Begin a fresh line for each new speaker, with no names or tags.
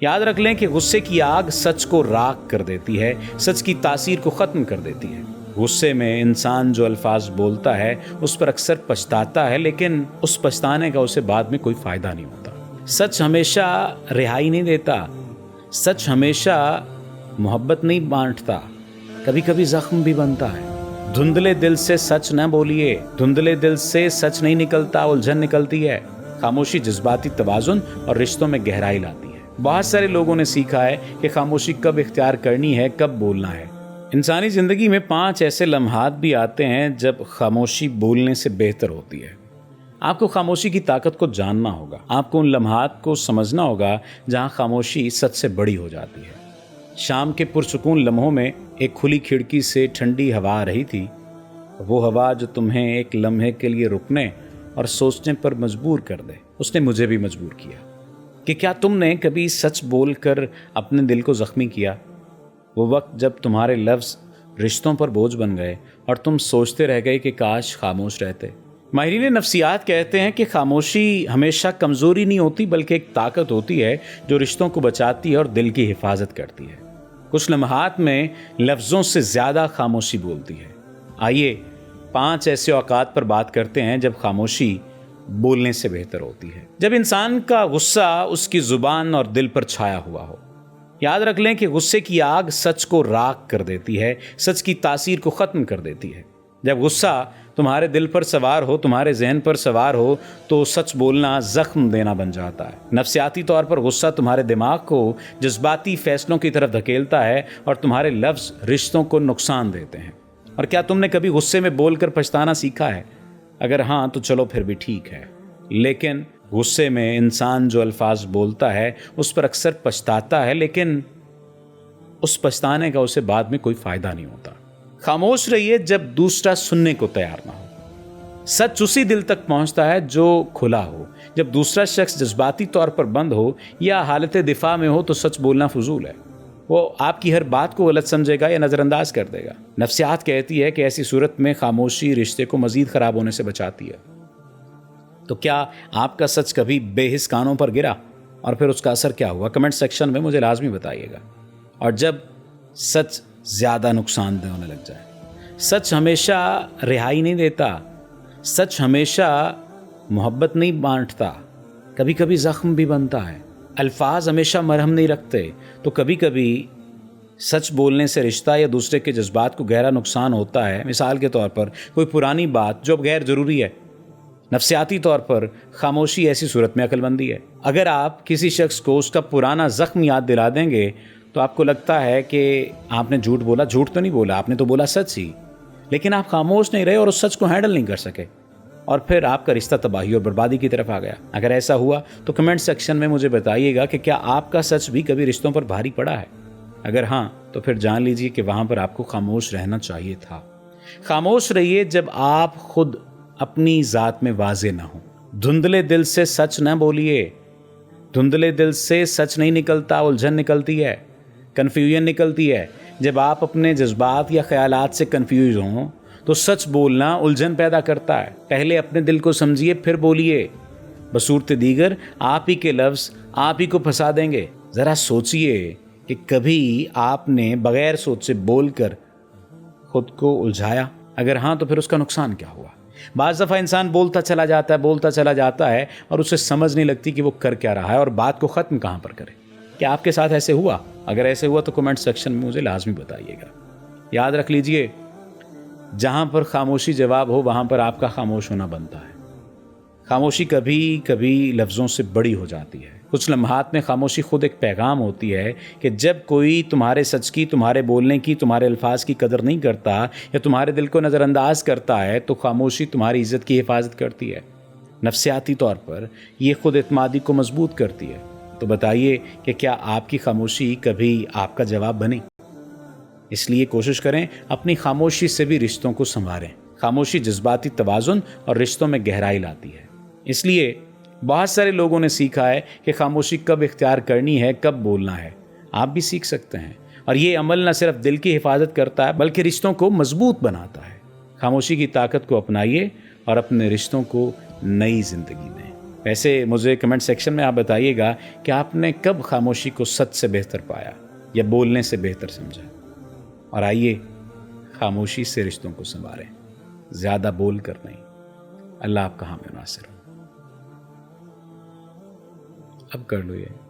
याद रख लें कि गुस्से की आग सच को राख कर देती है, सच की तासीर को ख़त्म कर देती है। गुस्से में इंसान जो अल्फाज बोलता है उस पर अक्सर पछताता है, लेकिन उस पछताने का उसे बाद में कोई फ़ायदा नहीं होता। सच हमेशा रिहाई नहीं देता, सच हमेशा मोहब्बत नहीं बांटता, कभी कभी ज़ख्म भी बनता है। धुंधले दिल से सच न बोलिए, धुंधले दिल से सच नहीं निकलता, उलझन निकलती है। खामोशी जज्बाती तवाज़ुन और रिश्तों में गहराई लाती है। बहुत सारे लोगों ने सीखा है कि खामोशी कब इख्तियार करनी है, कब बोलना है। इंसानी ज़िंदगी में 5 ऐसे लम्हात भी आते हैं जब खामोशी बोलने से बेहतर होती है। आपको खामोशी की ताकत को जानना होगा, आपको उन लम्हात को समझना होगा जहाँ खामोशी सच से बड़ी हो जाती है। शाम के पुरसुकून लम्हों में एक खुली खिड़की से ठंडी हवा आ रही थी, वो हवा जो तुम्हें एक लम्हे के लिए रुकने और सोचने पर मजबूर कर दे। उसने मुझे भी मजबूर किया कि क्या तुमने कभी सच बोलकर अपने दिल को ज़ख्मी किया? वो वक्त जब तुम्हारे लफ्ज़ रिश्तों पर बोझ बन गए और तुम सोचते रह गए कि काश खामोश रहते। माहिरीन नफ्सियात कहते हैं कि खामोशी हमेशा कमज़ोरी नहीं होती, बल्कि एक ताकत होती है जो रिश्तों को बचाती है और दिल की हिफाजत करती है। कुछ लम्हात में लफ्ज़ों से ज़्यादा खामोशी बोलती है। आइए 5 ऐसे औकात पर बात करते हैं जब खामोशी बोलने से बेहतर होती है। जब इंसान का गुस्सा उसकी ज़ुबान और दिल पर छाया हुआ हो। याद रख लें कि गुस्से की आग सच को राख कर देती है, सच की तासीर को ख़त्म कर देती है। जब गुस्सा तुम्हारे दिल पर सवार हो, तुम्हारे जहन पर सवार हो, तो सच बोलना ज़ख्म देना बन जाता है। नफ्सियाती तौर पर गुस्सा तुम्हारे दिमाग को जज्बाती फ़ैसलों की तरफ धकेलता है और तुम्हारे लफ्ज़ रिश्तों को नुकसान देते हैं। और क्या तुमने कभी गुस्से में बोलकर पछताना सीखा है? अगर हाँ तो चलो फिर भी ठीक है, लेकिन गुस्से में इंसान जो अल्फाज बोलता है उस पर अक्सर पछताता है, लेकिन उस पछताने का उसे बाद में कोई फ़ायदा नहीं होता। खामोश रहिए जब दूसरा सुनने को तैयार ना हो। सच उसी दिल तक पहुंचता है जो खुला हो। जब दूसरा शख्स जज्बाती तौर पर बंद हो या हालत दिफा में हो तो सच बोलना फजूल है। वो आपकी हर बात को गलत समझेगा या नज़रअंदाज कर देगा। नफ्सियात कहती है कि ऐसी सूरत में खामोशी रिश्ते को मज़ीद ख़राब होने से बचाती है। तो क्या आपका सच कभी बेहिस कानों पर गिरा और फिर उसका असर क्या हुआ? कमेंट सेक्शन में मुझे लाजमी बताइएगा। और जब सच ज़्यादा नुकसानदेह होने लग जाए, सच हमेशा रिहाई नहीं देता, सच हमेशा मोहब्बत नहीं बांटता, कभी कभी ज़ख्म भी बनता है। अल्फाज हमेशा मरहम नहीं रखते, तो कभी कभी सच बोलने से रिश्ता या दूसरे के जज्बात को गहरा नुकसान होता है। मिसाल के तौर पर कोई पुरानी बात जो अब गैर ज़रूरी है। नफ्सियाती तौर पर खामोशी ऐसी सूरत में अक्लमंदी है। अगर आप किसी शख्स को उसका पुराना ज़ख्म याद दिला देंगे तो आपको लगता है कि आपने झूठ बोला। झूठ तो नहीं बोला, आपने तो बोला सच ही, लेकिन आप खामोश नहीं रहे और उस सच को हैंडल नहीं कर सके और फिर आपका रिश्ता तबाही और बर्बादी की तरफ आ गया। अगर ऐसा हुआ तो कमेंट सेक्शन में मुझे बताइएगा कि क्या आपका सच भी कभी रिश्तों पर भारी पड़ा है। अगर हाँ तो फिर जान लीजिए कि वहाँ पर आपको खामोश रहना चाहिए था। खामोश रहिए जब आप खुद अपनी ज़ात में वाज़े ना हो। धुंधले दिल से सच न बोलिए, धुंधले दिल से सच नहीं निकलता, उलझन निकलती है, कन्फ्यूजन निकलती है। जब आप अपने जज्बात या ख्यालात से कन्फ्यूज हों तो सच बोलना उलझन पैदा करता है। पहले अपने दिल को समझिए फिर बोलिए। बसूरत दीगर आप ही के लफ्ज़ आप ही को फंसा देंगे। ज़रा सोचिए कि कभी आपने बग़ैर सोच से बोलकर खुद को उलझाया? अगर हाँ तो फिर उसका नुकसान क्या हुआ? बाज़ दफ़ा इंसान बोलता चला जाता है और उसे समझ नहीं लगती कि वो कर क्या रहा है और बात को ख़त्म कहाँ पर करे। क्या आपके साथ ऐसे हुआ? अगर ऐसे हुआ तो कमेंट सेक्शन में मुझे लाजमी बताइएगा। याद रख लीजिए, जहाँ पर खामोशी जवाब हो वहाँ पर आपका खामोश होना बनता है। खामोशी कभी कभी लफ्ज़ों से बड़ी हो जाती है। कुछ लम्हात में खामोशी खुद एक पैगाम होती है कि जब कोई तुम्हारे सच की, तुम्हारे बोलने की, तुम्हारे अल्फाज की कदर नहीं करता या तुम्हारे दिल को नज़रअंदाज करता है तो खामोशी तुम्हारी इज़्ज़त की हिफाजत करती है। नफ्सियाती तौर पर ये खुद एतमादी को मजबूत करती है। तो बताइए कि क्या आपकी खामोशी कभी आपका जवाब बनी? इसलिए कोशिश करें अपनी खामोशी से भी रिश्तों को संवारें। खामोशी जज्बाती तवाज़ुन और रिश्तों में गहराई लाती है। इसलिए बहुत सारे लोगों ने सीखा है कि खामोशी कब इख्तियार करनी है, कब बोलना है। आप भी सीख सकते हैं और ये अमल न सिर्फ दिल की हिफाजत करता है बल्कि रिश्तों को मजबूत बनाता है। खामोशी की ताकत को अपनाइए और अपने रिश्तों को नई ज़िंदगी दें। ویسے مجھے کمنٹ سیکشن میں آپ بتائیے گا کہ آپ نے کب خاموشی کو سچ سے بہتر پایا یا بولنے سے بہتر سمجھا. اور آئیے خاموشی سے رشتوں کو سنواریں، زیادہ بول کر نہیں. اللہ آپ کا حامی و ناصر ہو. اب کر لو یہ.